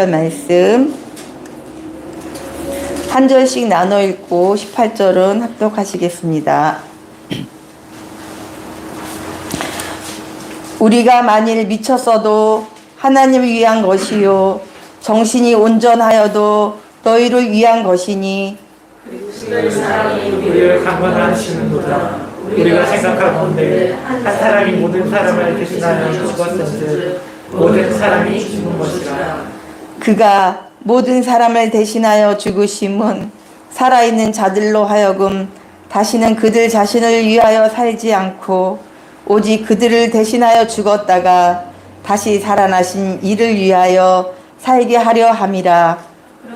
말씀 한 절씩 나눠 읽고 18절은 합독하시겠습니다. 우리가 만일 미쳤어도 하나님을 위한 것이요 정신이 온전하여도 너희를 위한 것이니 그리스도의 사랑이 우리를 강건하시는도다. 우리가 생각하건대 한 사람이 모든 사람을 대신하여 죽었은즉 모든 사람이 죽은 것이라. 그가 모든 사람을 대신하여 죽으심은 살아있는 자들로 하여금 다시는 그들 자신을 위하여 살지 않고 오직 그들을 대신하여 죽었다가 다시 살아나신 이를 위하여 살게 하려 함이라.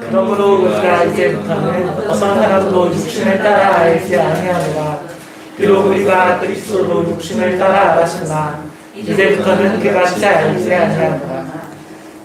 그러므로 우리가 이제부터는 어떤 사람도 육신을 따라 알지 아니하노라. 비록 우리가 그리스도로 육신을 따라 알았으나 이제부터는 그같이 알지 아니하노라.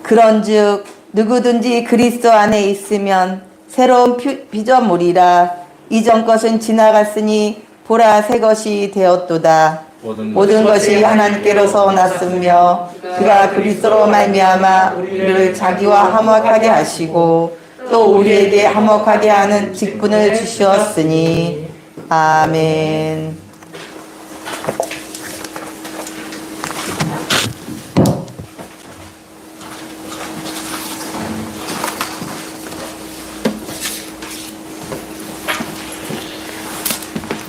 그런즉 누구든지 그리스도 안에 있으면 새로운 피조물이라. 이전 것은 지나갔으니 보라 새 것이 되었도다. 모든 것이 하나님께로서 났으며 그가 그리스도로 말미암아 우리를 자기와 화목하게 하시고 또 우리에게 화목하게 하는 직분을 주셨으니 아멘.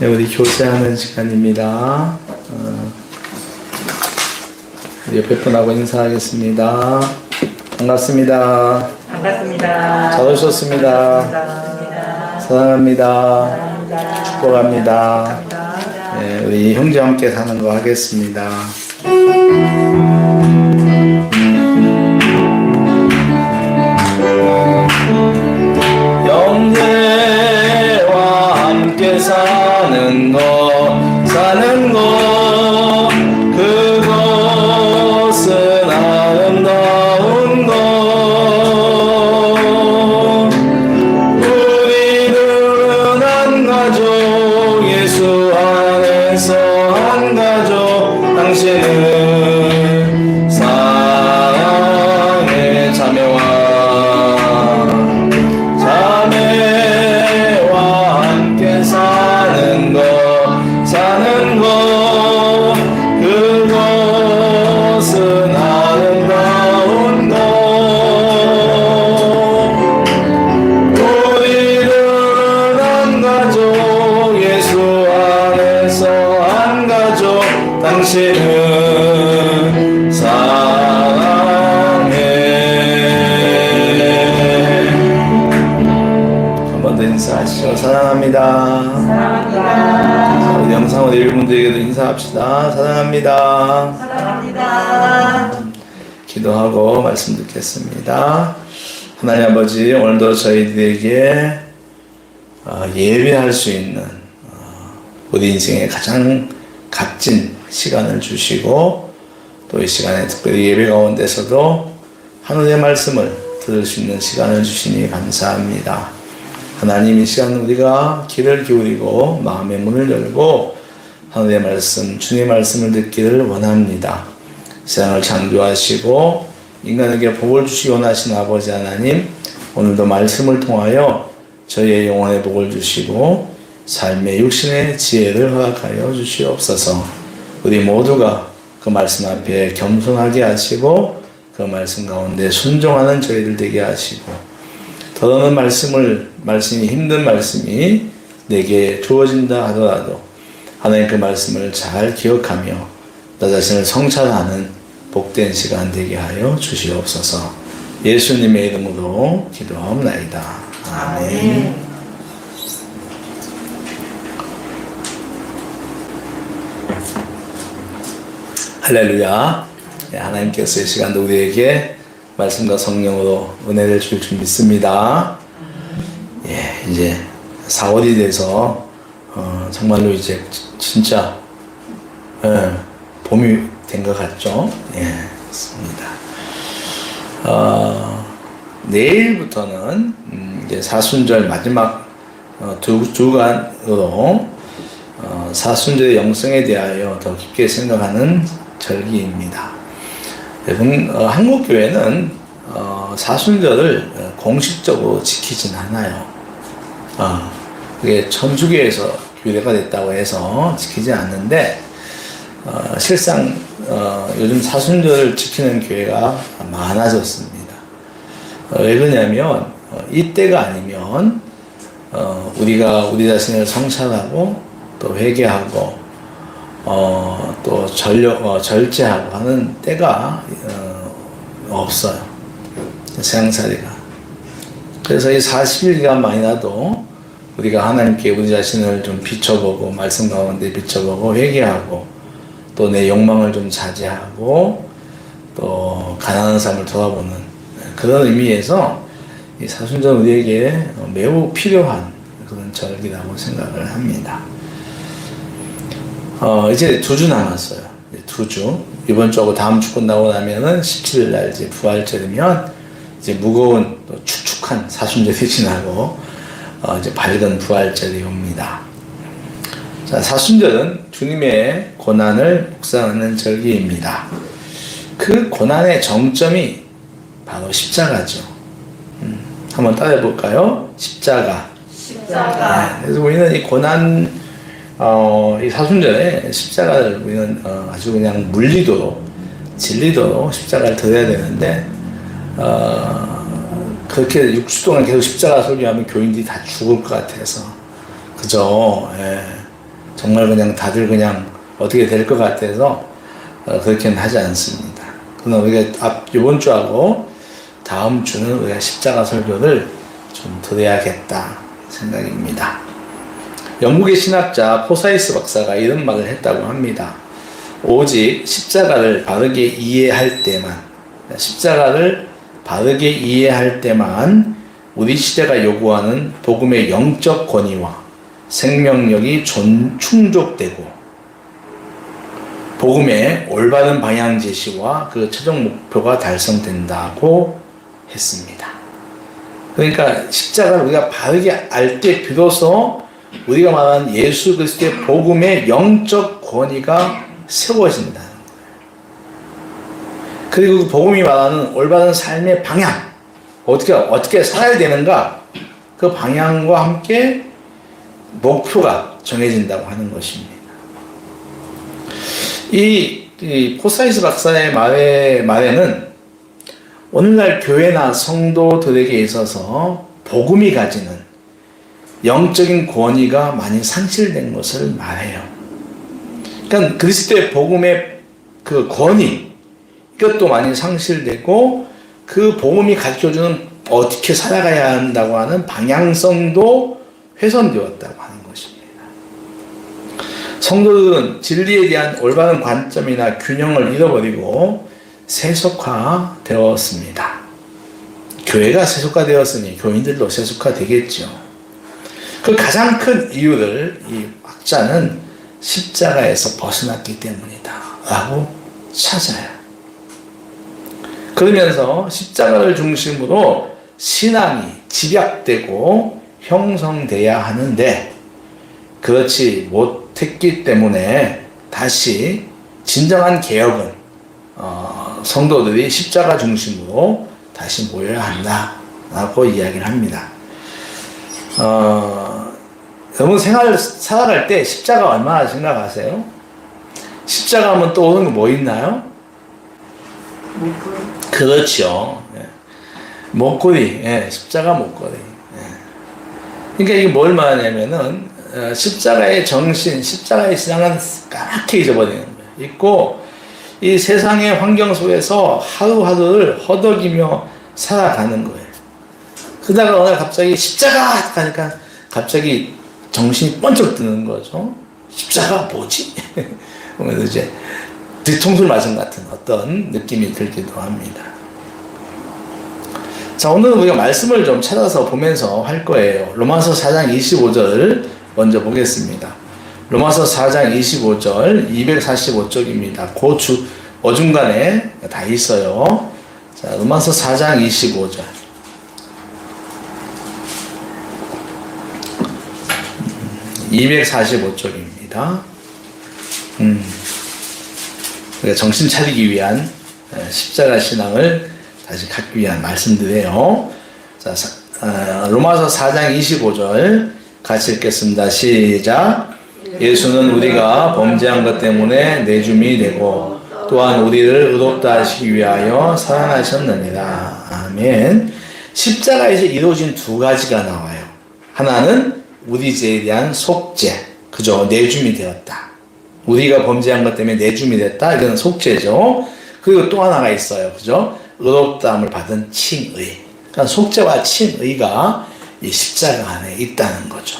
네, 우리 교제하는 시간입니다. 옆에 분하고 인사하겠습니다. 반갑습니다. 반갑습니다. 잘 오셨습니다. 사랑합니다. 축복합니다. 네, 우리 형제와 함께 사는 거 하겠습니다. 형제와 함께 사는 거 그것은 아름다운 것. 우리는 한 가족, 예수 안에서 한 가족. 당신은 사랑의 자매와 함께 사는 것 그것은 아름다운 것. 우리는 한 가족, 예수 안에서 한 가족. 당신은 사랑해. 한 번 더 인사하시죠. 사랑합니다. 사랑합니다. 우리 영상으로 읽은 분들에게도 인사합시다. 사랑합니다. 사랑합니다. 기도하고 말씀 듣겠습니다. 하나님 아버지, 오늘도 저희들에게 예배할 수 있는 우리 인생의 가장 값진 시간을 주시고 또 이 시간에 특별히 예배 가운데서도 하늘의 말씀을 들을 수 있는 시간을 주시니 감사합니다. 하나님, 이 시간 우리가 귀를 기울이고 마음의 문을 열고 하늘의 말씀, 주님의 말씀을 듣기를 원합니다. 세상을 창조하시고 인간에게 복을 주시기 원하시는 아버지 하나님, 오늘도 말씀을 통하여 저희의 영혼에 복을 주시고 삶의 육신의 지혜를 허락하여 주시옵소서. 우리 모두가 그 말씀 앞에 겸손하게 하시고 그 말씀 가운데 순종하는 저희들 되게 하시고, 더러는 말씀이 힘든 말씀이 내게 주어진다 하더라도 하나님 그 말씀을 잘 기억하며 나 자신을 성찰하는 복된 시간 되게 하여 주시옵소서. 예수님의 이름으로 기도하옵나이다. 아멘. 할렐루야. 하나님께서 이 시간도 우리에게 말씀과 성령으로 은혜를 주실 줄 믿습니다. 이제 4월이 돼서 정말로 이제 진짜 봄이 된 것 같죠? 그렇습니다. 내일부터는 이제 사순절 마지막 두 주간으로 사순절의 영성에 대하여 더 깊게 생각하는 절기입니다. 여러분, 한국 교회는 사순절을 공식적으로 지키진 않아요. 그게 천주교에서 규례가 됐다고 해서 지키지 않는데, 실상 요즘 사순절을 지키는 교회가 많아졌습니다. 왜 그러냐면 이때가 아니면 우리가 우리 자신을 성찰하고 또 회개하고 또 절제하고 하는 때가 없어요. 세상살이가. 그래서 이 40일간만이라도 우리가 하나님께 우리 자신을 좀 비춰보고 말씀 가운데 비춰보고 회개하고 또 내 욕망을 좀 자제하고 또 가난한 삶을 돌아보는 그런 의미에서 이 사순절 우리에게 매우 필요한 그런 절기라고 생각을 합니다. 이제 2주 남았어요. 2주. 이번 주하고 다음 주 끝나고 나면은 17일 날 이제 부활절이면 이제 무거운 또 축축한 사순절이 지나고 이제 밝은 부활절이 옵니다. 자, 사순절은 주님의 고난을 묵상하는 절기입니다. 그 고난의 정점이 바로 십자가죠. 한번 따라해 볼까요? 십자가. 네, 그래서 우리는 이 고난, 이 사순절에 십자가를 우리는 아주 그냥 물리도록, 진리도록 십자가를 드려야 되는데, 그렇게 6주 동안 계속 십자가 설교하면 교인들이 다 죽을 것 같아서, 그죠? 예. 정말 그냥 다들 그냥 어떻게 될 것 같아서 그렇게는 하지 않습니다. 그러나 우리가 이번 주하고 다음 주는 우리가 십자가 설교를 좀 드려야겠다 생각입니다. 영국의 신학자 포사이스 박사가 이런 말을 했다고 합니다. 오직 십자가를 바르게 이해할 때만 우리 시대가 요구하는 복음의 영적 권위와 생명력이 충족되고 복음의 올바른 방향 제시와 그 최종 목표가 달성된다고 했습니다. 그러니까 십자가를 우리가 바르게 알 때 비로소 우리가 말하는 예수 그리스도의 복음의 영적 권위가 세워진다는 거예요. 그리고 그 복음이 말하는 올바른 삶의 방향, 어떻게 살아야 되는가, 그 방향과 함께 목표가 정해진다고 하는 것입니다. 이 포사이스 박사의 말에는 오늘날 교회나 성도들에게 있어서 복음이 가지는 영적인 권위가 많이 상실된 것을 말해요. 그러니까 그리스도의 복음의 그 권위, 이것도 많이 상실되고 그 복음이 가르쳐주는 어떻게 살아가야 한다고 하는 방향성도 훼손되었다고 하는 것입니다. 성도들은 진리에 대한 올바른 관점이나 균형을 잃어버리고 세속화되었습니다. 교회가 세속화되었으니 교인들도 세속화되겠죠. 그 가장 큰 이유를 이 학자는 십자가에서 벗어났기 때문이다 라고 찾아요. 그러면서 십자가를 중심으로 신앙이 집약되고 형성돼야 하는데 그렇지 못했기 때문에 다시 진정한 개혁은 성도들이 십자가 중심으로 다시 모여야 한다라고 이야기를 합니다. 여러분 살아갈 때 십자가 얼마나 생각하세요? 십자가 하면 떠오르는 거 뭐 있나요? 그렇죠. 목걸이, 십자가 목걸이. 그러니까 이게 뭘 말하냐면은 십자가의 정신, 십자가의 신앙은 까맣게 잊어버리는 거예요. 있고 이 세상의 환경 속에서 하루하루를 허덕이며 살아가는 거예요. 그러다가 어느 날 갑자기 십자가 하니까 갑자기 정신이 번쩍 드는 거죠. 십자가 뭐지? 그러면서 이제 뒤통수를 맞은 것 같은 어떤 느낌이 들기도 합니다. 자, 오늘은 우리가 말씀을 좀 찾아서 보면서 할 거예요. 로마서 4장 25절 먼저 보겠습니다. 로마서 4장 25절 245쪽입니다. 그 어중간에 다 있어요. 자, 로마서 4장 25절. 음, 245쪽입니다. 우리가 정신 차리기 위한 십자가 신앙을 다시 갖기 위한 말씀들이에요. 자, 로마서 4장 25절 같이 읽겠습니다. 시작. 예수는 우리가 범죄한 것 때문에 내줌이 되고 또한 우리를 의롭다 하시기 위하여 살아나셨느니라. 아멘. 십자가에서 이루어진 두 가지가 나와요. 하나는 우리 죄에 대한 속죄, 그죠? 내줌이 되었다. 우리가 범죄한 것 때문에 내줌이 됐다. 이건 속죄죠. 그리고 또 하나가 있어요, 그죠? 의롭다함을 받은 칭의. 그러니까 속죄와 칭의가 이 십자가 안에 있다는 거죠.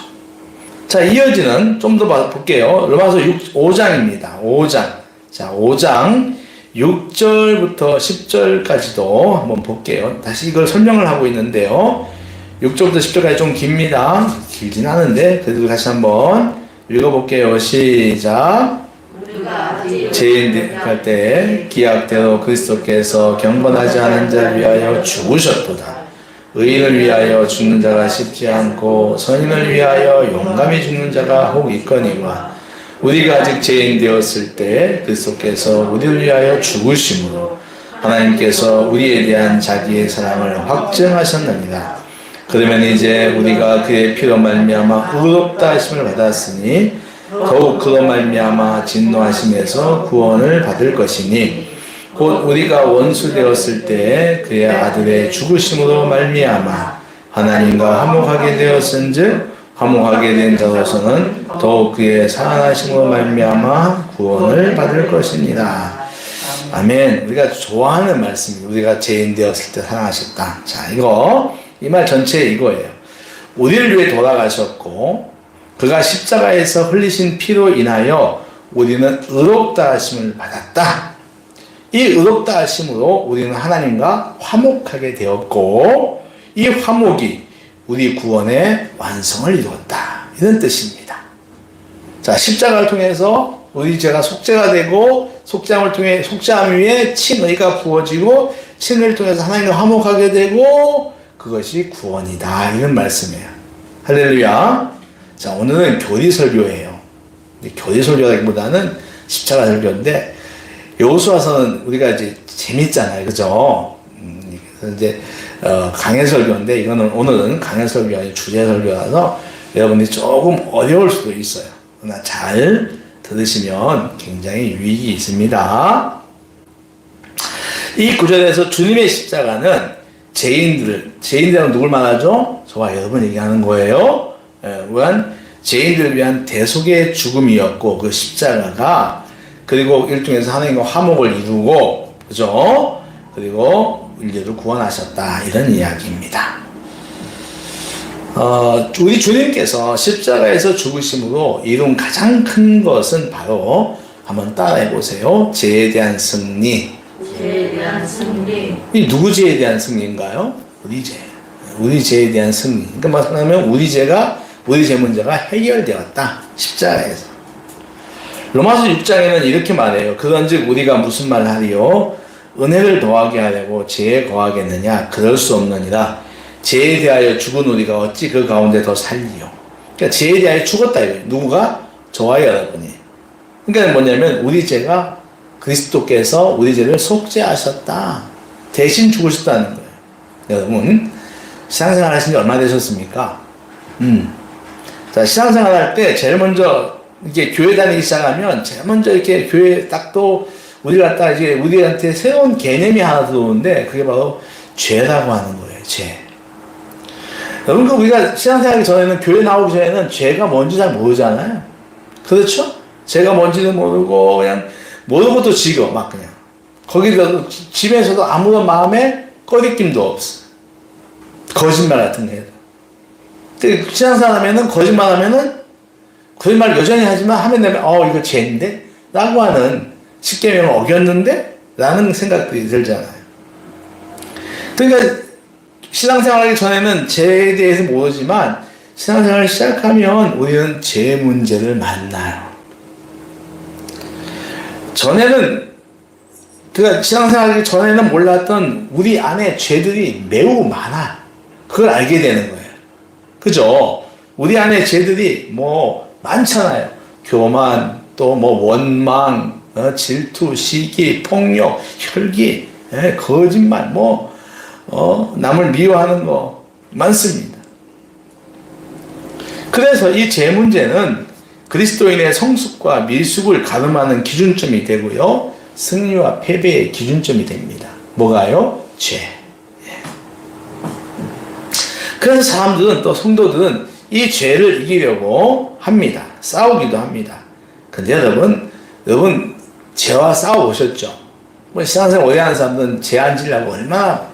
자, 이어지는 좀 더 볼게요. 로마서 5장입니다. 5장. 자, 5장 6절부터 10절까지도 한번 볼게요. 다시 이걸 설명을 하고 있는데요. 6절부터 10절까지 좀 깁니다. 길진 않은데 그래도 다시 한번 읽어볼게요. 시작. 죄인될 때 기약대로 그리스도께서 경건하지 않은 자를 위하여 죽으셨도다. 의인을 위하여 죽는 자가 쉽지 않고 선인을 위하여 용감히 죽는 자가 혹 있거니와 우리가 아직 죄인 되었을 때 그리스도께서 우리를 위하여 죽으심으로 하나님께서 우리에 대한 자기의 사랑을 확증하셨느니라. 그러면 이제 우리가 그의 피로 말미암아 의롭다 하심을 받았으니 더욱 그로 말미암아 진노하심에서 구원을 받을 것이니 곧 우리가 원수 되었을 때 그의 아들의 죽으심으로 말미암아 하나님과 화목하게 되었은즉 화목하게 된 자로서는 더욱 그의 살아나심으로 말미암아 구원을 받을 것이니라. 아멘. 우리가 좋아하는 말씀입니다. 우리가 죄인 되었을 때 사랑하셨다. 자, 이 말 전체 이거예요. 우리를 위해 돌아가셨고 그가 십자가에서 흘리신 피로 인하여 우리는 의롭다 하심을 받았다. 이 의롭다 하심으로 우리는 하나님과 화목하게 되었고 이 화목이 우리 구원의 완성을 이루었다. 이런 뜻입니다. 자, 십자가를 통해서 우리 죄가 속죄가 되고 속죄함 위에 칭의가 부어지고 칭의를 통해서 하나님과 화목하게 되고 그것이 구원이다. 이런 말씀이에요. 할렐루야. 자, 오늘은 교리 설교예요. 교리 설교라기보다는 십자가 설교인데 여호수아서는 우리가 이제 재밌잖아요, 그죠? 그래서 이제 강해 설교인데 오늘은 강해 설교가 아니라 주제 설교라서 여러분들이 조금 어려울 수도 있어요. 그러나 잘 들으시면 굉장히 유익이 있습니다. 이 구절에서 주님의 십자가는 죄인들은 누굴 말하죠? 저와 여러분 얘기하는 거예요. 죄인들을 위한 대속의 죽음이었고 그 십자가가 그리고 일종에서 하나님과 화목을 이루고 그죠? 그리고 인류를 구원하셨다. 이런 이야기입니다. 우리 주님께서 십자가에서 죽으심으로 이룬 가장 큰 것은 바로 한번 따라해 보세요. 죄에 대한 승리. 죄에 대한 승리. 이 누구 죄에 대한 승리인가요? 우리 죄. 우리 죄에 대한 승리. 그러니까 말하면 우리 죄 문제가 해결되었다. 십자가에서. 로마서 6장에는 이렇게 말해요. 그런즉 우리가 무슨 말을 하리요? 은혜를 더하게 하려고 죄에 거하겠느냐? 그럴 수 없느니라. 죄에 대하여 죽은 우리가 어찌 그 가운데 더 살리요? 그러니까 죄에 대하여 죽었다 이거예요. 누구가? 저와 여러분이. 그러니까 뭐냐면 우리 죄가 그리스도께서 우리 죄를 속죄하셨다. 대신 죽으셨다는 거예요. 여러분 신앙생활 하신 지 얼마 되셨습니까? 자, 신앙생활 할 때 제일 먼저 이게 교회 다니기 시작하면 제일 먼저 이렇게 교회 딱 또 우리가 이제 우리한테 새로운 개념이 하나 들어오는데 그게 바로 죄라고 하는 거예요. 죄. 여러분 우리가 신앙생활하기 전에는 교회 나오기 전에는 죄가 뭔지 잘 모르잖아요. 그렇죠? 죄가 뭔지는 모르고 그냥 모르고 또 지겨 막 그냥 거기서 집에서도 아무런 마음에 꺼리낌도 없어. 거짓말 같은 거 해도. 근데 신앙생활 하면은 거짓말 여전히 하지만 하면 되면 이거 죄인데? 라고 하는 십계명을 어겼는데? 라는 생각들이 들잖아요. 그러니까 신앙생활 하기 전에는 죄에 대해서 모르지만 신앙생활을 시작하면 우리는 죄 문제를 만나요. 전에는 그러니까 신앙생활 하기 전에는 몰랐던 우리 안에 죄들이 매우 많아. 그걸 알게 되는 거예요. 그죠? 우리 안에 죄들이 많잖아요. 교만, 또 원망, 질투, 시기, 폭력, 혈기, 거짓말, 남을 미워하는 거 많습니다. 그래서 이 죄 문제는 그리스도인의 성숙과 미숙을 가늠하는 기준점이 되고요. 승리와 패배의 기준점이 됩니다. 뭐가요? 죄. 예. 그래서 사람들은 또 성도들은 이 죄를 이기려고 합니다. 싸우기도 합니다. 근데 여러분 죄와 싸워보셨죠? 뭐 신앙생활 오래 하는 사람들은 죄 안 지려고 얼마나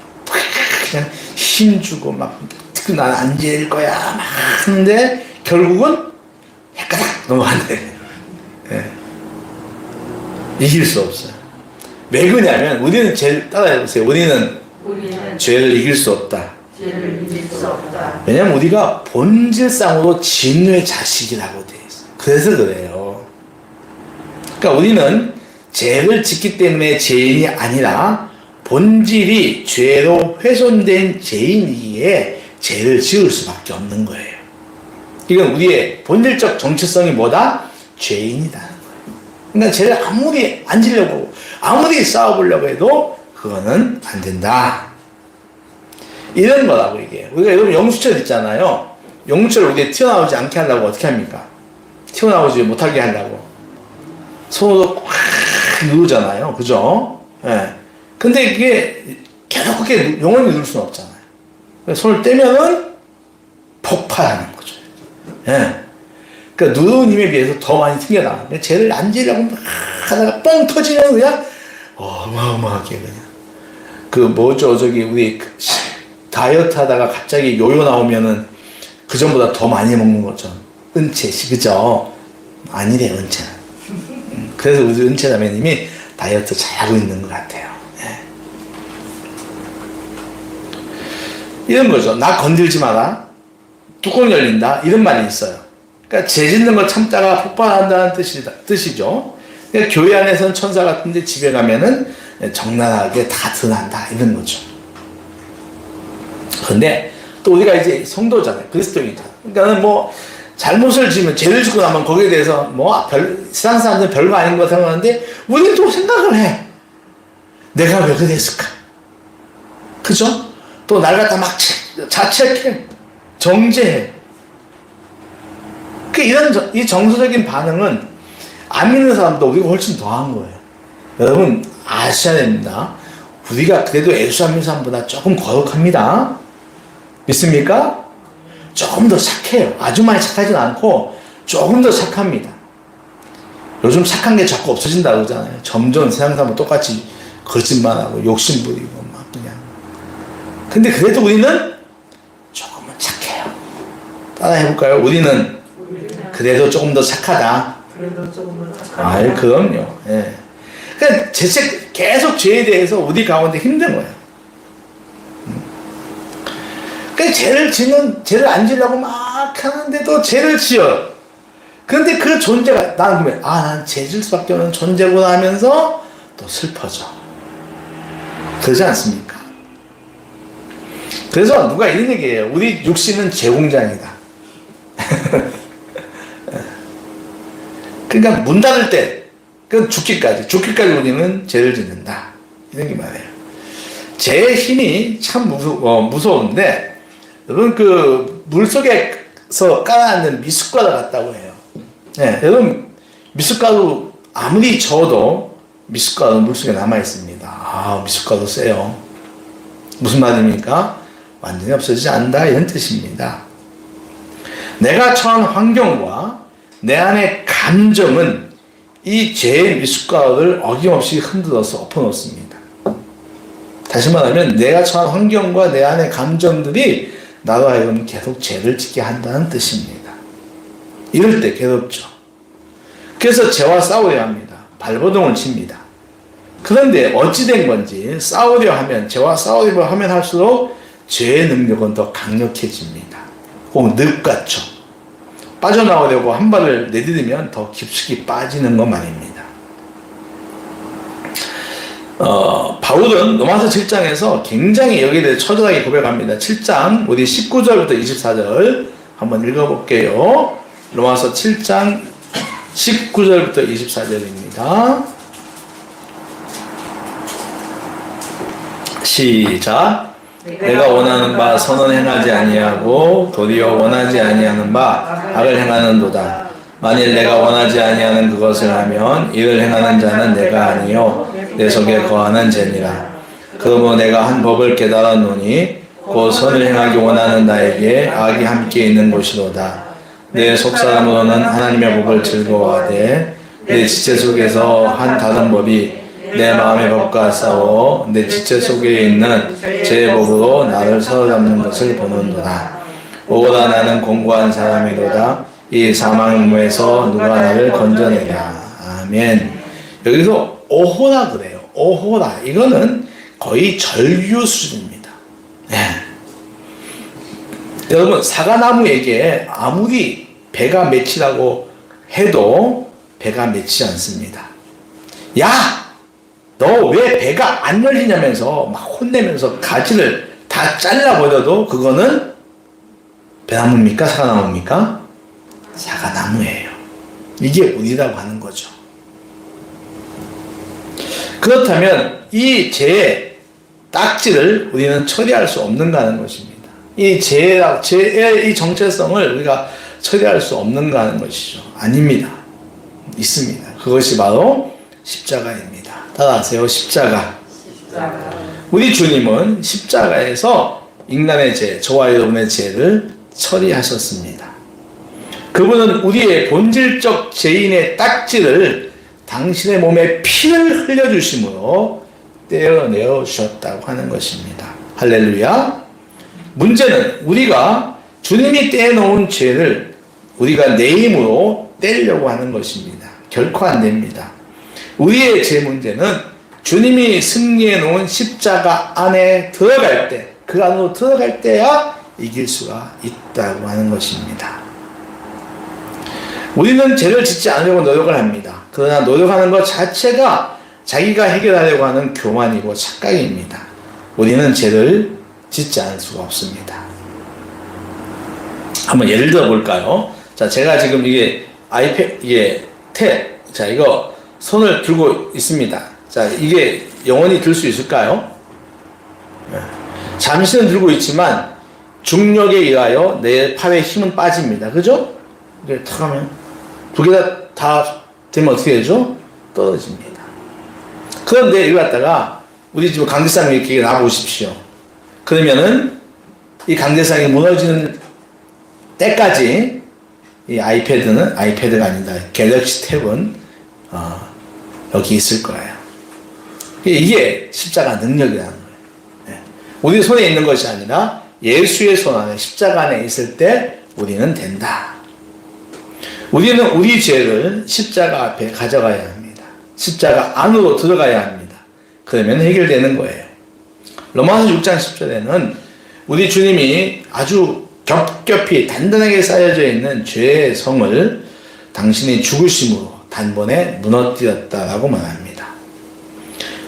그냥 힘주고 막 특히 난 안 지을 거야 막 하는데 결국은 헷가닥 넘어간대. 예. 이길 수 없어요. 왜 그러냐면 우리는 죄를 따라해보세요. 우리는 죄를 이길 수 없다. 죄를 이길 수 없다. 왜냐면 우리가 본질상으로 진노의 자식이라고 돼 있어요. 그래서 그래요. 그러니까 우리는 죄를 짓기 때문에 죄인이 아니라 본질이 죄로 훼손된 죄인이기에 죄를 지을 수밖에 없는 거예요. 이건 우리의 본질적 정체성이 뭐다? 죄인이다는 거예요. 그러니까 죄를 아무리 안 지려고 아무리 싸워보려고 해도 그거는 안 된다. 이런 거라고 이게. 우리가 여러분 영수철 있잖아요. 영수철을 우리가 튀어나오지 않게 하려고 어떻게 합니까? 튀어나오지 못하게 하려고 손으로 꽉 누르잖아요. 그죠? 예. 근데 이게 계속 그렇게 영원히 누를 수는 없잖아요. 손을 떼면은 폭발하는 거죠. 예. 그러니까 누르는 힘에 비해서 더 많이 튕겨나가요. 쟤를 안 지려고 막 하다가 뻥 터지면 그냥 어마어마하게 그냥. 그 뭐죠? 저기 우리 다이어트 하다가 갑자기 요요 나오면은 그 전보다 더 많이 먹는 거죠. 은채씨, 그죠? 아니래요, 은채는. 그래서 우리 은채 자매님이 다이어트 잘하고 있는 것 같아요. 예. 이런 거죠. 나 건들지 마라. 뚜껑 열린다. 이런 말이 있어요. 그러니까 죄 짓는 걸 참다가 폭발한다는 뜻이죠. 그러니까 교회 안에서는 천사 같은데 집에 가면은 적나라하게 다 드러난다. 이런 거죠. 그런데 또 우리가 이제 성도잖아요. 그리스도인이잖아요. 그러니까는 뭐 잘못을 지으면 죄를 짓고 나면 거기에 대해서 뭐 세상 사람들은 별거 아닌 거 생각하는데 우리는 또 생각을 해. 내가 왜 그랬을까? 그죠? 또 날 갖다 막 자책해. 정죄해. 이 정서적인 반응은 안 믿는 사람도 우리가 훨씬 더한 거예요. 여러분 아셔야 됩니다. 우리가 그래도 예수 안 믿는 사람보다 조금 거룩합니다. 믿습니까? 조금 더 착해요. 아주 많이 착하진 않고 조금 더 착합니다. 요즘 착한 게 자꾸 없어진다 그러잖아요. 점점 세상 사람은 똑같이 거짓말하고 욕심부리고 막 그냥. 근데 그래도 우리는 조금은 착해요. 따라 해볼까요? 우리는 그래도 조금 더 착하다. 그래도 조금 더 착하다. 아이, 그럼요. 예. 그러니까 계속 죄에 대해서 우리 가운데 힘든 거예요. 그러니까 죄를 안 지려고 막 하는데도 죄를 지어요. 그런데 그 존재가, 나는 그러면, 난 죄 질 수밖에 없는 존재구나 하면서 또 슬퍼져. 그러지 않습니까? 그래서 누가 이런 얘기해요. 우리 육신은 죄 공장이다. 그러니까 문 닫을 때, 그 죽기까지 우리는 죄를 짓는다. 이런 게 말이에요. 죄의 힘이 참 무서운데, 여러분 그 물속에서 깔아앉는 미숫가루 같다고 해요. 네, 여러분 미숫가루 아무리 저어도 미숫가루 물속에 남아 있습니다. 미숫가루 세요. 무슨 말입니까? 완전히 없어지지 않는다 이런 뜻입니다. 내가 처한 환경과 내 안의 감정은 이 죄의 미숫가루를 어김없이 흔들어서 엎어놓습니다. 다시 말하면 내가 처한 환경과 내 안의 감정들이 나로 하여금 계속 죄를 짓게 한다는 뜻입니다. 이럴 때 괴롭죠. 그래서 죄와 싸우려 합니다. 발버둥을 칩니다. 그런데 어찌된 건지 죄와 싸우려 하면 할수록 죄의 능력은 더 강력해집니다. 혹은 늪같죠. 빠져나오려고 한 발을 내디디면 더 깊숙이 빠지는 것 말입니다. 바울은 로마서 7장에서 굉장히 여기에 대해 처절하게 고백합니다. 7장 우리 19절부터 24절 한번 읽어볼게요. 로마서 7장 19절부터 24절입니다. 시작. 내가 원하는 바 선은 행하지 아니하고 도리어 원하지 아니하는 바 악을 행하는도다. 만일 내가 원하지 아니하는 그것을 하면 이를 행하는 자는 내가 아니요 내 속에 거하는 죄니라. 그러므로 내가 한 법을 깨달았노니 곧 선을 행하기 원하는 나에게 악이 함께 있는 것이로다. 내 속사람으로는 하나님의 법을 즐거워하되 내 지체 속에서 한 다른 법이 내 마음의 법과 싸워 내 지체 속에 있는 제 법으로 나를 사로잡는 것을 보는도다. 오라 나는 공고한 사람이로다. 이 사망에서 누가 나를 건져내랴. 아멘. 여기서 오호라 그래요. 오호라. 이거는 거의 절규 수준입니다. 네. 여러분, 사과나무에게 아무리 배가 맺히라고 해도 배가 맺히지 않습니다. 야! 너 왜 배가 안 열리냐면서 막 혼내면서 가지를 다 잘라버려도 그거는 배나무입니까? 사과나무입니까? 사과나무예요. 이게 우리라고 하는 거죠. 그렇다면 이 죄의 딱지를 우리는 처리할 수 없는가 하는 것입니다. 이 죄의 이 정체성을 우리가 처리할 수 없는가 하는 것이죠. 아닙니다. 있습니다. 그것이 바로 십자가입니다. 따라하세요. 십자가. 우리 주님은 십자가에서 인간의 죄, 저와 여러분의 죄를 처리하셨습니다. 그분은 우리의 본질적 죄인의 딱지를 당신의 몸에 피를 흘려주심으로 떼어내어 주셨다고 하는 것입니다. 할렐루야. 문제는 우리가 주님이 떼어놓은 죄를 우리가 내 힘으로 떼려고 하는 것입니다. 결코 안 됩니다. 우리의 죄 문제는 주님이 승리해 놓은 십자가 안에 들어갈 때, 그 안으로 들어갈 때야 이길 수가 있다고 하는 것입니다. 우리는 죄를 짓지 않으려고 노력을 합니다. 그러나 노력하는 것 자체가 자기가 해결하려고 하는 교만이고 착각입니다. 우리는 죄를 짓지 않을 수가 없습니다. 한번 예를 들어 볼까요? 자, 제가 지금 이게 이게 탭, 자, 이거 손을 들고 있습니다. 자, 이게 영원히 들 수 있을까요? 잠시는 들고 있지만 중력에 의하여 내 팔의 힘은 빠집니다. 그죠? 이렇게 탁 하면 두 개 다 되면 어떻게 되죠? 떨어집니다. 그런데 이거 갖다가 우리 집 강제상에 이렇게 놔보십시오. 그러면은 이 강제상이 무너지는 때까지 이 아이패드가 아니다. 갤럭시 탭은 여기 있을 거예요. 이게 십자가 능력이라는 거예요. 우리 손에 있는 것이 아니라 예수의 손 안에 십자가 안에 있을 때 우리는 된다. 우리는 우리 죄를 십자가 앞에 가져가야 합니다. 십자가 안으로 들어가야 합니다. 그러면 해결되는 거예요. 로마서 6장 10절에는 우리 주님이 아주 겹겹이 단단하게 쌓여져 있는 죄의 성을 당신이 죽으심으로 단번에 무너뜨렸다라고 말합니다.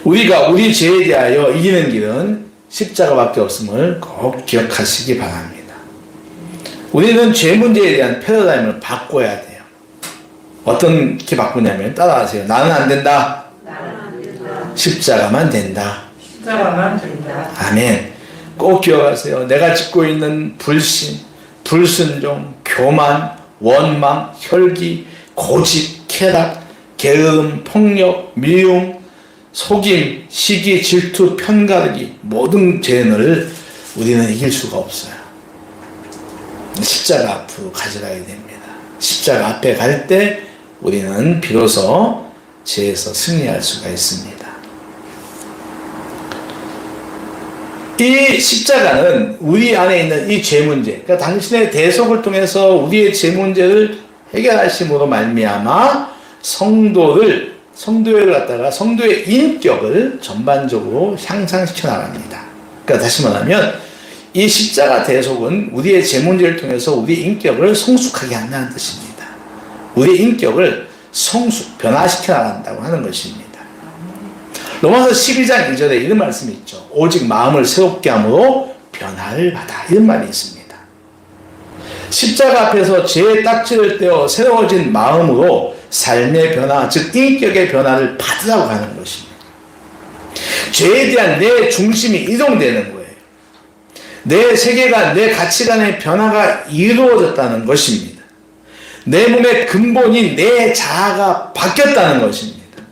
우리가 우리 죄에 대하여 이기는 길은 십자가밖에 없음을 꼭 기억하시기 바랍니다. 우리는 죄 문제에 대한 패러다임을 바꿔야 돼요. 어떻게 바꾸냐면 따라하세요. 나는 안 된다. 십자가만 된다. 십자가만 된다. 아멘. 꼭 기억하세요. 내가 짓고 있는 불신, 불순종, 교만, 원망, 혈기, 고집, 쾌락, 게으름, 폭력, 미움, 속임, 시기, 질투, 편가르기, 모든 죄를 우리는 이길 수가 없어요. 십자가 앞으로 가져가야 됩니다. 십자가 앞에 갈 때 우리는 비로소 죄에서 승리할 수가 있습니다. 이 십자가는 우리 안에 있는 이 죄 문제, 그러니까 당신의 대속을 통해서 우리의 죄 문제를 해결하심으로 말미암아 성도의 인격을 전반적으로 향상시켜 나갑니다. 그러니까 다시 말하면 이 십자가 대속은 우리의 죄 문제를 통해서 우리 인격을 성숙하게 한다는 뜻입니다. 우리의 인격을 변화시켜 나간다고 하는 것입니다. 로마서 12장 2절에 이런 말씀이 있죠. 오직 마음을 새롭게 함으로 변화를 받아. 이런 말이 있습니다. 십자가 앞에서 죄의 딱지를 떼어 새로워진 마음으로 삶의 변화, 즉 인격의 변화를 받으라고 하는 것입니다. 죄에 대한 내 중심이 이동되는 거예요. 내 세계관, 내 가치관의 변화가 이루어졌다는 것입니다. 내 몸의 근본인 내 자아가 바뀌었다는 것입니다.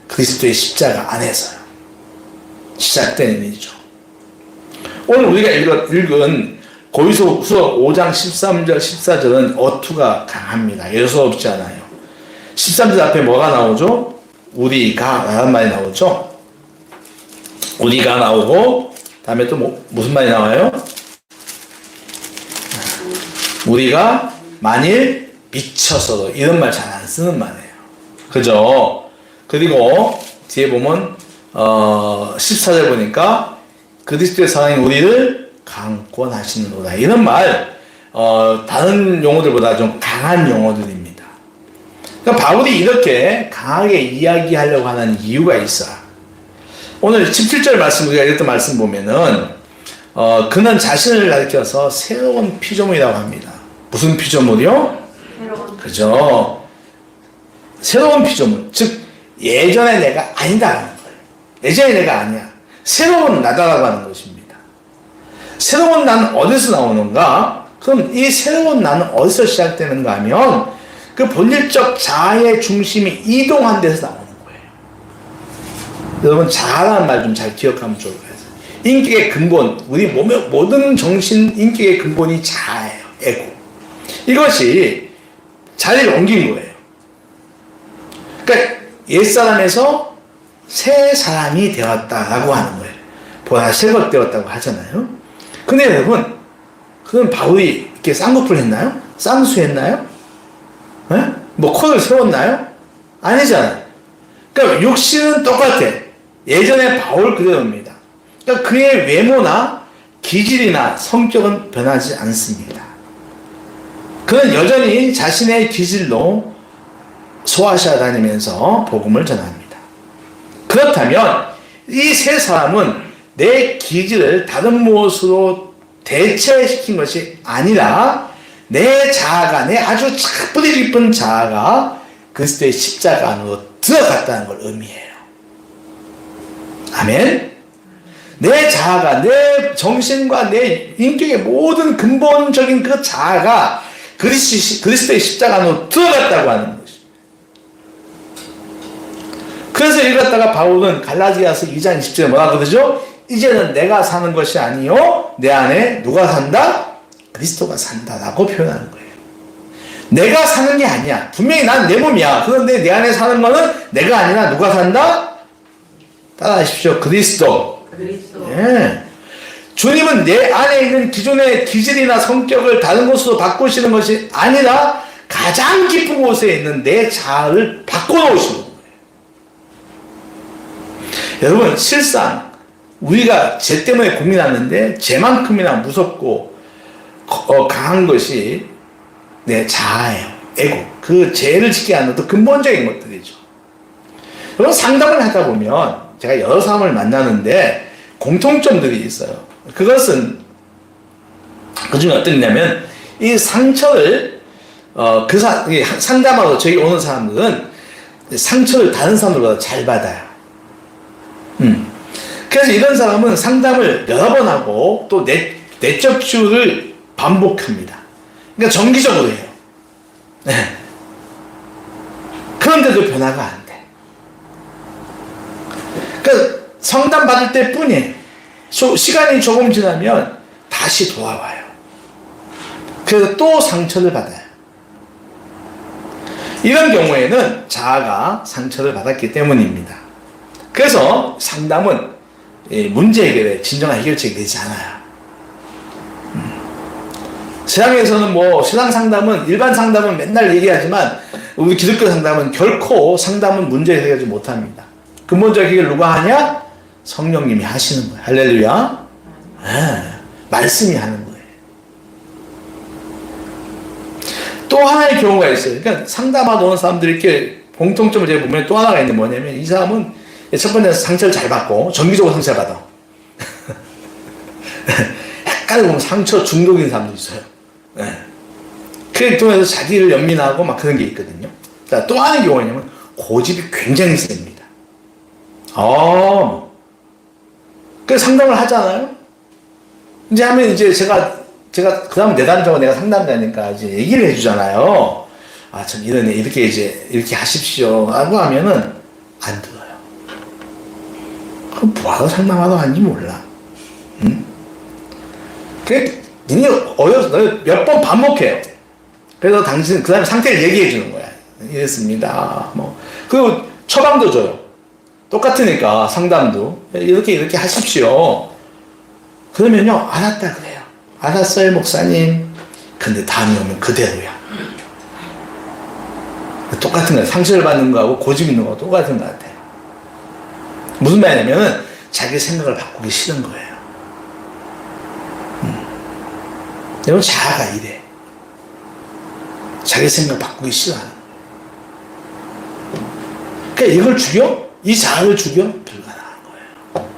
그리스도의 십자가 안에서요. 시작된 일이죠. 오늘 우리가 읽은 고린도후서 5장 13절 14절은 어투가 강합니다. 예수없지 않아요. 13절 앞에 뭐가 나오죠? 우리가 라는 말이 나오죠. 우리가 나오고 다음에 또 무슨 말이 나와요? 우리가 만일 미쳐서도 이런 말 잘 안 쓰는 말이에요. 그죠? 그리고 뒤에 보면 14절 보니까 그리스도의 사랑이 우리를 강권하시는도다. 이런 말 다른 용어들보다 좀 강한 용어들입니다. 그러니까 바울이 이렇게 강하게 이야기하려고 하는 이유가 있어요. 오늘 17절 말씀 우리가 읽었던 말씀 보면은 그는 자신을 가리켜서 새로운 피조물이라고 합니다. 무슨 피조물이요? 그죠? 새로운 피조물. 즉 예전의 내가 아니다라는 거예요. 예전의 내가 아니야. 새로운 나다라고 하는 것입니다. 새로운 나는 어디서 나오는가? 그럼 이 새로운 나는 어디서 시작되는가 하면 그 본질적 자아의 중심이 이동한 데서 나오는 거예요. 여러분 자아라는 말 좀 잘 기억하면 좋을 것 같아요. 인격의 근본, 우리 몸의 모든 정신 인격의 근본이 자아예요. 에고. 이것이 자리를 옮긴 거예요. 그러니까 옛사람에서 새 사람이 되었다라고 하는 거예요. 보다 새것 되었다고 하잖아요. 근데 여러분, 그건 바울이 이렇게 쌍꺼풀 했나요? 쌍수했나요? 네? 뭐 코를 세웠나요? 아니잖아요. 그러니까 육신은 똑같아. 예전에 바울 그대로입니다. 그러니까 그의 외모나 기질이나 성격은 변하지 않습니다. 그는 여전히 자신의 기질로 소아시아 다니면서 복음을 전합니다. 그렇다면 이 세 사람은 내 기질을 다른 무엇으로 대체시킨 것이 아니라 내 자아가, 내 아주 뿌리 깊은 자아가 그리스도의 십자가 안으로 들어갔다는 걸 의미해요. 아멘. 내 자아가, 내 정신과 내 인격의 모든 근본적인 그 자아가 그리스도의 십자가 안으로 들어갔다고 하는 것입니다. 그래서 읽었다가 바울은 갈라디아서 2장 20절에 뭐라 그러죠? 이제는 내가 사는 것이 아니요 내 안에 누가 산다? 그리스도가 산다라고 표현하는 거예요. 내가 사는 게 아니야. 분명히 난 내 몸이야. 그런데 내 안에 사는 거는 내가 아니라 누가 산다? 따라하십시오. 그리스도. 예. 주님은 내 안에 있는 기존의 기질이나 성격을 다른 곳으로 바꾸시는 것이 아니라 가장 깊은 곳에 있는 내 자아를 바꿔놓으시는 거예요. 여러분 실상 우리가 죄 때문에 고민하는데 죄만큼이나 무섭고 강한 것이 내 자아예요. 에고. 그 죄를 지키지 않는 또 근본적인 것들이죠. 여러분 상담을 하다 보면 제가 여러 사람을 만나는데 공통점들이 있어요. 그것은 그중에 어떤 있냐면 이 상처를 상담하러 저희 오는 사람들은 상처를 다른 사람들보다 잘 받아요. 그래서 이런 사람은 상담을 여러 번 하고 또 내적 치유를 반복합니다. 그러니까 정기적으로 해요. 네. 그런데도 변화가 안 돼. 그러니까 상담 받을 때 뿐이에요. 시간이 조금 지나면 다시 돌아와요. 그래서 또 상처를 받아요. 이런 경우에는 자아가 상처를 받았기 때문입니다. 그래서 상담은 문제 해결에 진정한 해결책이 되지 않아요. 세상에서는 세상 상담은, 일반 상담은 맨날 얘기하지만 우리 기독교 상담은 결코 상담은 문제 해결하지 못합니다. 근본적 해결 누가 하냐? 성령님이 하시는 거예요. 할렐루야. 네, 말씀이 하는 거예요. 또 하나의 경우가 있어요. 그러니까 상담하러 오는 사람들이 이렇게 공통점을 제가 보면 또 하나가 있는데 뭐냐면 이 사람은 첫 번째는 상처를 잘 받고 정기적으로 상처를 받아. 약간 보면 상처 중독인 사람도 있어요. 네. 그래 통해서 자기를 연민하고 막 그런 게 있거든요. 자, 또 하나의 경우가 있냐면 고집이 굉장히 셉니다. 그래서 상담을 하잖아요. 이제 하면 이제 제가 그 다음 내담자고 내가 상담자니까 이제 얘기를 해주잖아요. 아, 참 이러네. 이렇게 하십시오. 라고 하면은 안 들어요. 그럼 뭐하러 상담하러 하는지 몰라. 응? 그래, 니네 어려서 몇 번 반복해요. 그래서 당신, 그 다음에 상태를 얘기해 주는 거야. 이랬습니다. 뭐. 그리고 처방도 줘요. 똑같으니까 상담도. 이렇게 하십시오. 그러면요, 알았다 그래요. 알았어요, 목사님. 근데 다음에 오면 그대로야. 똑같은 거야. 상처를 받는 거하고 고집 있는 거하고 똑같은 것 같아요. 무슨 말이냐면은 자기 생각을 바꾸기 싫은 거예요. 여러분, 자아가 이래. 자기 생각 바꾸기 싫어하는. 그러니까 이걸 죽여? 이 자아를 죽여? 불가능한 거예요.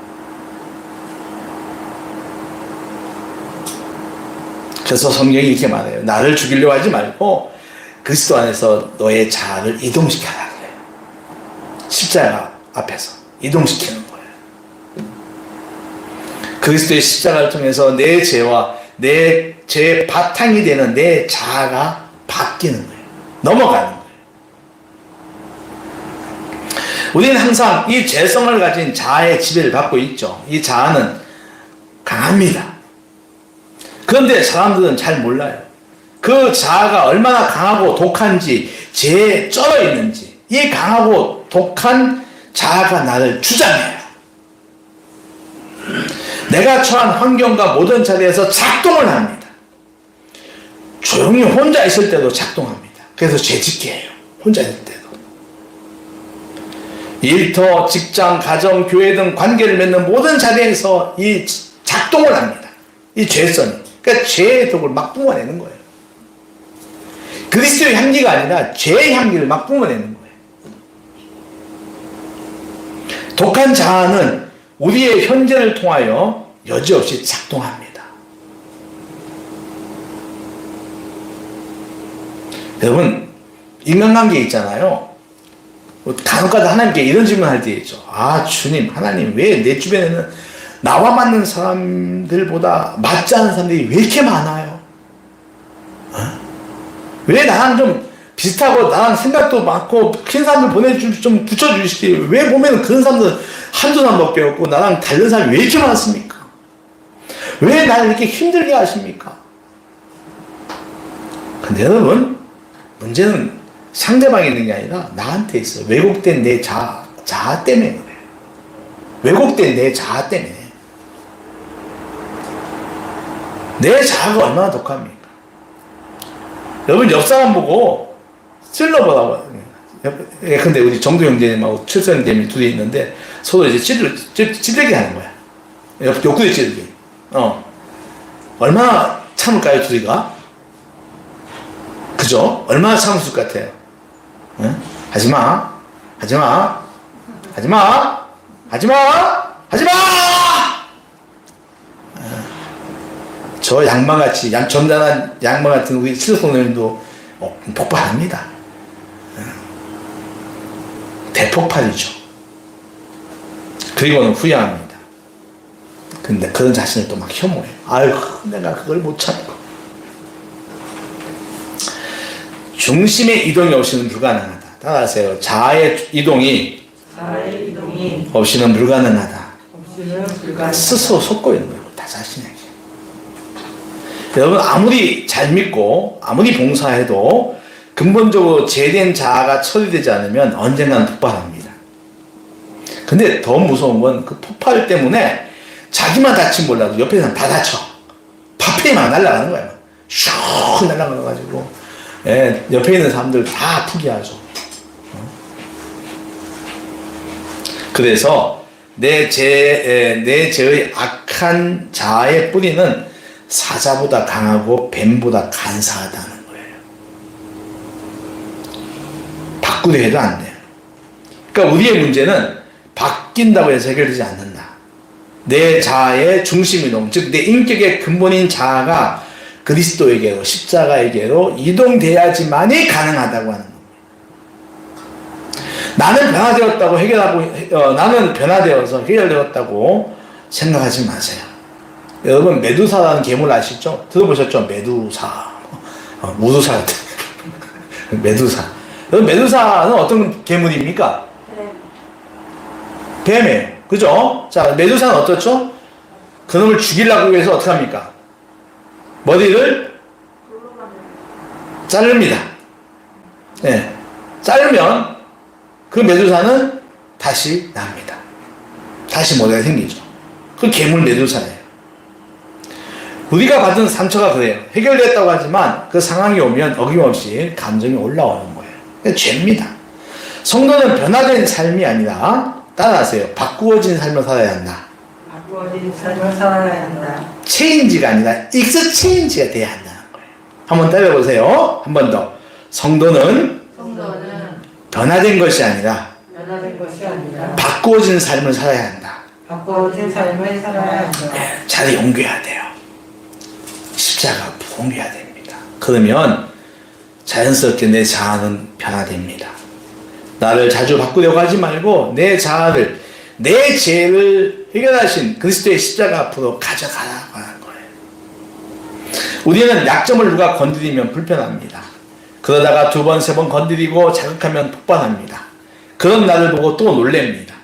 그래서 성경이 이렇게 말해요. 나를 죽이려고 하지 말고 그리스도 안에서 너의 자아를 이동시켜라 그래요. 십자가 앞에서 이동시키는 거예요. 그리스도의 십자가를 통해서 내 죄와 내 죄의 바탕이 되는 내 자아가 바뀌는 거예요. 넘어가는 거예요. 우리는 항상 이 죄성을 가진 자아의 지배를 받고 있죠. 이 자아는 강합니다. 그런데 사람들은 잘 몰라요. 그 자아가 얼마나 강하고 독한지, 죄에 쩔어 있는지, 이 강하고 독한 자아가 나를 주장해요. 내가 처한 환경과 모든 자리에서 작동을 합니다. 조용히 혼자 있을 때도 작동합니다. 그래서 죄짓게 해요. 혼자 있을 때도. 일터, 직장, 가정, 교회 등 관계를 맺는 모든 자리에서 이 작동을 합니다. 이 죄성이. 그러니까 죄의 독을 막 뿜어내는 거예요. 그리스도의 향기가 아니라 죄의 향기를 막 뿜어내는 거예요. 독한 자아는 우리의 현재를 통하여 여지없이 작동합니다. 여러분, 인간관계 있잖아요. 간혹가다 하나님께 이런 질문할 때 있죠. 아, 주님, 하나님, 왜 내 주변에는 나와 맞는 사람들보다 맞지 않은 사람들이 왜 이렇게 많아요? 왜 나랑 좀 비슷하고 나랑 생각도 많고 큰 사람들 좀 붙여주시지. 왜 보면 그런 사람들 한두 사람밖에 없고 나랑 다른 사람이 왜 이렇게 많습니까? 왜 나를 이렇게 힘들게 하십니까? 근데 여러분, 문제는 상대방이 있는 게 아니라 나한테 있어요. 왜곡된 내 자아 때문에 그래요. 왜곡된 내 자아 때문에. 내 자아가 얼마나 독합니까? 여러분, 옆 사람 보고 찔러보라고. 근데 우리 정도 형제님하고 칠수 형제님이 둘이 있는데 서로 이제 찌르기 하는 거야. 옆구리 찌르기. 얼마나 참을까요, 둘이가? 그죠? 얼마나 참을 것 같아요? 응? 하지마. 하지마. 하지마. 하지마. 하지마! 저 양마같이, 점잖은 양마 같은 우리 칠성님도 폭발합니다. 대폭발이죠. 그리고는 후회합니다. 근데 그런 자신을 또 막 혐오해요. 아유, 내가 그걸 못 참고. 중심의 이동이 없이는 불가능하다. 따라하세요. 자아의 이동이 없이는 불가능하다. 스스로 속고 있는 거예요. 다 자신에게. 여러분, 아무리 잘 믿고 아무리 봉사해도 근본적으로 죄된 자아가 처리되지 않으면 언젠가는 폭발합니다. 근데 더 무서운 건 그 폭발 때문에 자기만 다치면 몰라도 옆에 사람 다 다쳐. 파편이만 날아가는 거예요. 슉 날아가가지고 옆에 있는 사람들 다 아프게 하죠. 그래서 내 죄의 악한 자아의 뿌리는 사자보다 강하고 뱀보다 간사하다는 거예요. 바꾸려 해도 안 돼요. 그러니까 우리의 문제는 바뀐다고 해서 해결되지 않는다. 내 자아의 중심이동, 즉 내 인격의 근본인 자아가 그리스도에게로, 십자가에게로 이동돼야지만이 가능하다고 하는 겁니다. 나는 변화되었다고 나는 변화되어서 해결되었다고 생각하지 마세요. 여러분 메두사라는 괴물 아시죠? 들어보셨죠? 메두사. 우두사 같은. 메두사. 여러분 메두사는 어떤 괴물입니까? 뱀이에요. 그죠? 자, 메두사는 어떻죠? 그놈을 죽이려고 해서 어떻게 합니까? 머리를 자릅니다. 네. 자르면 그 메두사는 다시 납니다. 다시 모래가 생기죠. 그 괴물 메두사예요. 우리가 받은 상처가 그래요. 해결됐다고 하지만 그 상황이 오면 어김없이 감정이 올라오는 거예요. 죄입니다. 성도는 변화된 삶이 아니라 따라하세요. 바꾸어진 삶을 살아야 한다. 바꾸어진 삶을 살아야 한다. 체인지가 아니라 익스체인지가 돼야 한다는 거예요. 한번 따라해보세요. 한 번 더. 성도는 변화된 것이 아니라 변화된 것이 아니라 바꾸어진 삶을 살아야 한다. 바꾸어진 삶을 살아야 한다. 잘 옮겨야 돼요. 십자가 앞으로 옮겨야 됩니다. 그러면 자연스럽게 내 자아는 변화됩니다. 나를 자주 바꾸려고 하지 말고 내 자아를, 내 죄를 해결하신 그리스도의 십자가 앞으로 가져가라고 하는 거예요. 우리는 약점을 누가 건드리면 불편합니다. 그러다가 두 번, 세 번 건드리고 자극하면 폭발합니다. 그런 나를 보고 또 놀랍니다.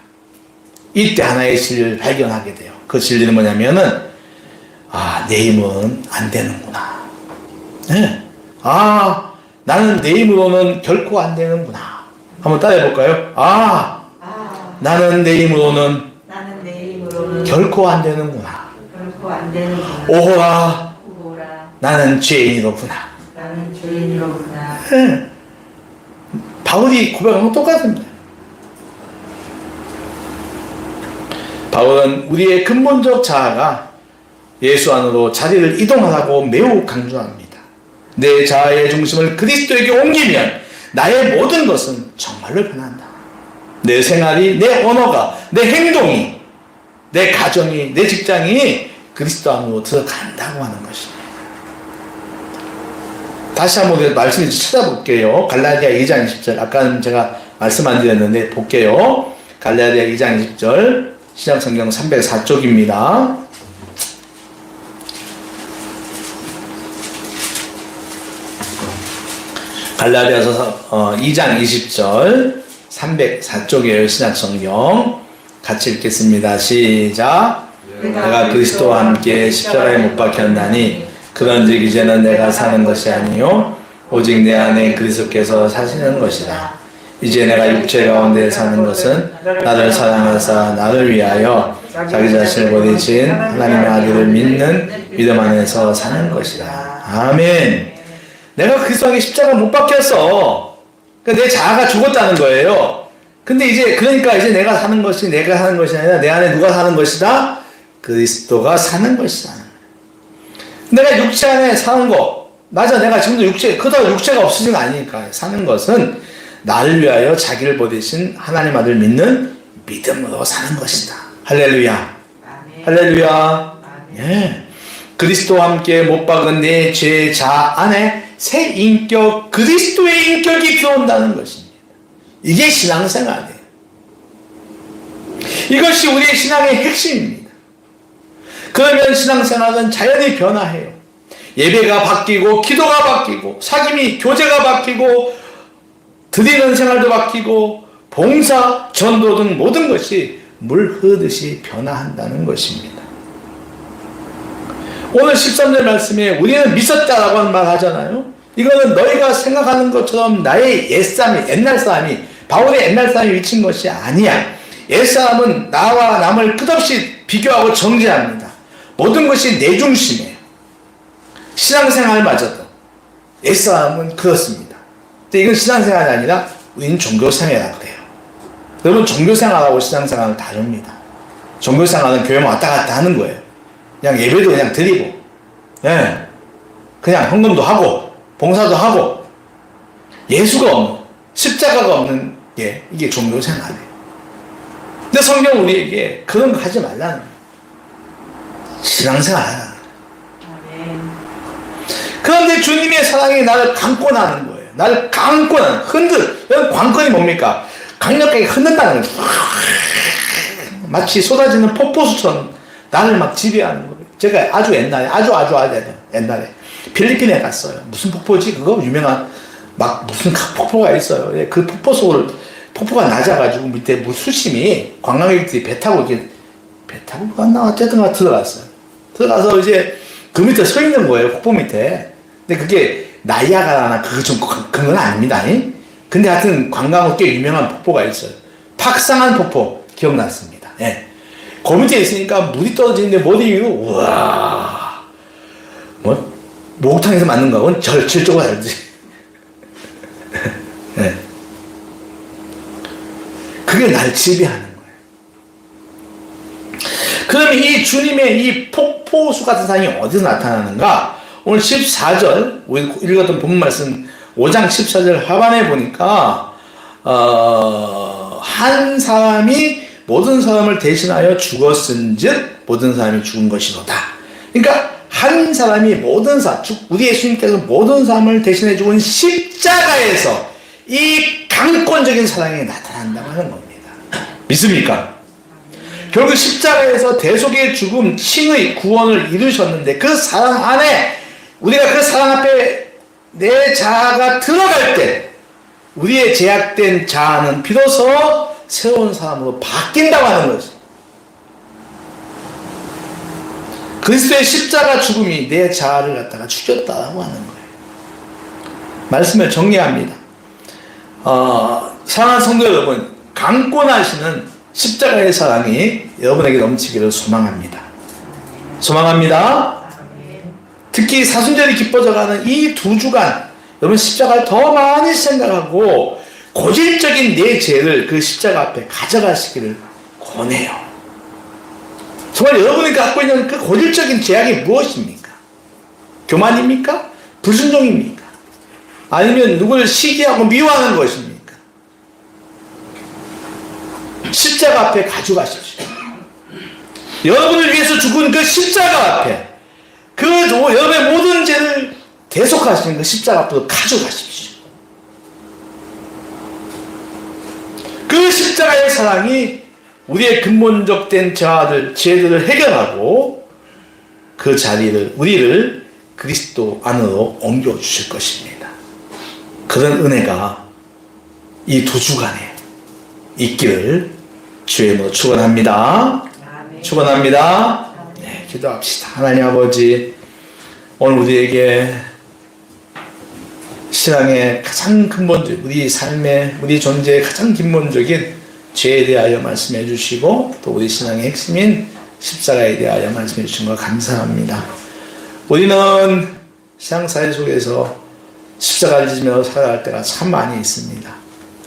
이때 하나의 진리를 발견하게 돼요. 그 진리는 뭐냐면은, 내 힘은 안 되는구나. 네. 나는 내 힘으로는 결코 안 되는구나. 한번 따라해볼까요? 나는 내 힘으로는 결코 안 되는구나. 결코 안 되는구나. 오호라, 오호라. 나는 죄인이로구나. 나는 죄인이로구나. 네. 바울이 고백한 건 똑같습니다. 바울은 우리의 근본적 자아가 예수 안으로 자리를 이동하라고 매우 강조합니다. 내 자아의 중심을 그리스도에게 옮기면 나의 모든 것은 정말로 변한다. 내 생활이, 내 언어가, 내 행동이, 내 가정이, 내 직장이 그리스도 안으로 들어간다고 하는 것입니다. 다시 한번 말씀을 찾아볼게요. 갈라디아 2장 20절. 아까는 제가 말씀 안 드렸는데 볼게요. 갈라디아 2장 20절. 신약성경 304쪽입니다. 갈라디아서 2장 20절 304쪽이에요. 신약성경 같이 읽겠습니다. 시작. 내가 그리스도와 함께 십자가에 못 박혔나니 그런즉 이제는 내가 사는 것이 아니요 오직 내 안에 그리스도께서 사시는 것이라. 이제 내가 육체 가운데 사는 것은 나를 사랑하사 나를 위하여 자기 자신을 버리신 하나님의 아들을 믿는 믿음 안에서 사는 것이라. 아멘. 내가 그리스도에게 십자가 못 박혔어. 그러니까 내 자아가 죽었다는 거예요. 근데 그러니까 이제 내가 사는 것이 아니라 내 안에 누가 사는 것이다? 그리스도가 사는 것이다. 내가 육체 안에 사는 거, 맞아. 내가 지금도 그렇다고 육체가 없어진 거 아니니까. 사는 것은 나를 위하여 자기를 버리신 하나님 아들 믿는 믿음으로 사는 것이다. 할렐루야. 아멘. 할렐루야. 예. 그리스도와 함께 못 박은 내 죄 자아 안에 새 인격, 그리스도의 인격이 들어온다는 것입니다. 이게 신앙생활이에요. 이것이 우리의 신앙의 핵심입니다. 그러면 신앙생활은 자연히 변화해요. 예배가 바뀌고, 기도가 바뀌고, 사귐이, 교제가 바뀌고, 드리는 생활도 바뀌고, 봉사, 전도 등 모든 것이 물 흐르듯이 변화한다는 것입니다. 오늘 13절 말씀에 우리는 믿었다라고 하는 말 하잖아요. 이거는 너희가 생각하는 것처럼 나의 옛사람이, 옛날 사람이, 바울의 옛날 사람이 미친 것이 아니야. 옛사람은 나와 남을 끝없이 비교하고 정죄합니다. 모든 것이 내 중심이에요. 신앙생활마저도 옛사람은 그렇습니다. 근데 이건 신앙생활이 아니라 우리는 종교생활이라고 그래요. 여러분, 종교생활하고 신앙생활은 다릅니다. 종교생활은 교회만 왔다 갔다 하는 거예요. 그냥 예배도 그냥 드리고, 예, 그냥 헌금도 하고 봉사도 하고, 예수가 없는, 십자가가 없는 게 이게 종교생활이에요. 근데 성경은 우리에게 그런 거 하지 말라는 거예요. 신앙생활 하라는 거예요. 그런데 주님의 사랑이 나를 감고 나는 거예요. 나를 감고 나는, 여러분, 관건이 뭡니까? 강력하게 흔든다는 거예요. 마치 쏟아지는 폭포수처럼 나를 막 지배하는 거예요. 제가 아주 옛날에, 아주 옛날에 필리핀에 갔어요. 무슨 폭포지? 그거 유명한, 막 무슨 폭포가 있어요. 예, 그 폭포가 낮아가지고 밑에 물 수심이 관광객들이 배 타고 갔나? 어쨌든 들어갔어요. 들어가서 이제 그 밑에 서 있는 거예요. 폭포 밑에. 근데 그게 나이아가라나 그런 건 아닙니다. 근데 하여튼 관광으로 꽤 유명한 폭포가 있어요. 팍상한 폭포 기억났습니다. 예. 그 밑에 있으니까 물이 떨어지는데 머리 위로 우와 목욕탕에서 맞는 거하고는 질적으로 다르지. 예. 그게 날 지배하는 거예요. 그럼 이 주님의 이 폭포수 같은 사람이 어디서 나타나는가? 오늘 14절 우리 읽었던 본문 말씀 5장 14절 하반에 보니까 한 사람이 모든 사람을 대신하여 죽었은즉 모든 사람이 죽은 것이로다. 그러니까 한 사람이 모든 사람, 우리 예수님께서 모든 사람을 대신해 죽은 십자가에서 이 강권적인 사랑이 나타난다고 하는 겁니다. 믿습니까? 결국 십자가에서 대속의 죽음, 칭의 구원을 이루셨는데 그 사랑 안에 우리가 그 사랑 앞에 내 자아가 들어갈 때 우리의 제약된 자아는 비로소 새로운 사람으로 바뀐다고 하는 것이. 그리스도의 십자가 죽음이 내 자아를 갖다가 죽였다고 하는 거예요. 말씀을 정리합니다. 사랑하는 성도 여러분, 강권하시는 십자가의 사랑이 여러분에게 넘치기를 소망합니다. 소망합니다. 특히 사순절이 기뻐져가는 이 2주간 여러분 십자가를 더 많이 생각하고 고질적인 내 죄를 그 십자가 앞에 가져가시기를 권해요. 정말 여러분이 갖고 있는 그 고질적인 죄악이 무엇입니까? 교만입니까? 불순종입니까? 아니면 누구를 시기하고 미워하는 것입니까? 십자가 앞에 가져가십시오. 여러분을 위해서 죽은 그 십자가 앞에 그 여러분의 모든 죄를 대속하시는 그 십자가 앞으로 가져가십시오. 그 십자가의 사랑이 우리의 근본적 된 죄들을 해결하고 그 자리를, 우리를 그리스도 안으로 옮겨주실 것입니다. 그런 은혜가 이 2주간에 있기를 주의 이름으로 축원합니다. 축원합니다. 네, 기도합시다. 하나님 아버지, 오늘 우리에게 신앙의 가장 근본적, 우리 삶의, 우리 존재의 가장 근본적인 죄에 대하여 말씀해 주시고 또 우리 신앙의 핵심인 십자가에 대하여 말씀해 주신 것 감사합니다. 우리는 신앙사회 속에서 십자가를 지며 살아갈 때가 참 많이 있습니다.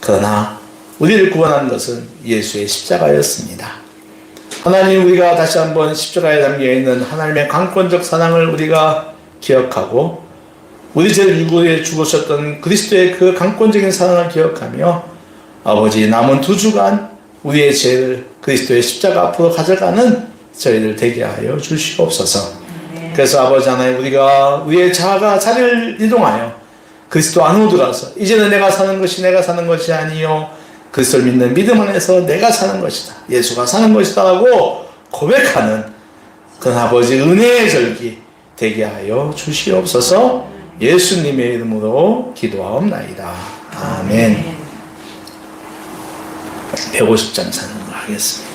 그러나 우리를 구원한 것은 예수의 십자가였습니다. 하나님, 우리가 다시 한번 십자가에 담겨있는 하나님의 강권적 사랑을 우리가 기억하고 우리 죄를 위해 죽으셨던 그리스도의 그 강권적인 사랑을 기억하며 아버지, 남은 2주간 우리의 죄를 그리스도의 십자가 앞으로 가져가는 저희들 되게 하여 주시옵소서. 그래서 아버지 하나님, 우리가 우리의 자아가 자리를 이동하여 그리스도 안으로 들어가서 이제는 내가 사는 것이 아니요 그리스도를 믿는 믿음 안에서 내가 사는 것이다, 예수가 사는 것이다 라고 고백하는 그런 아버지 은혜의 절기 되게 하여 주시옵소서. 예수님의 이름으로 기도하옵나이다. 아멘. 150장 사는 거 하겠습니다.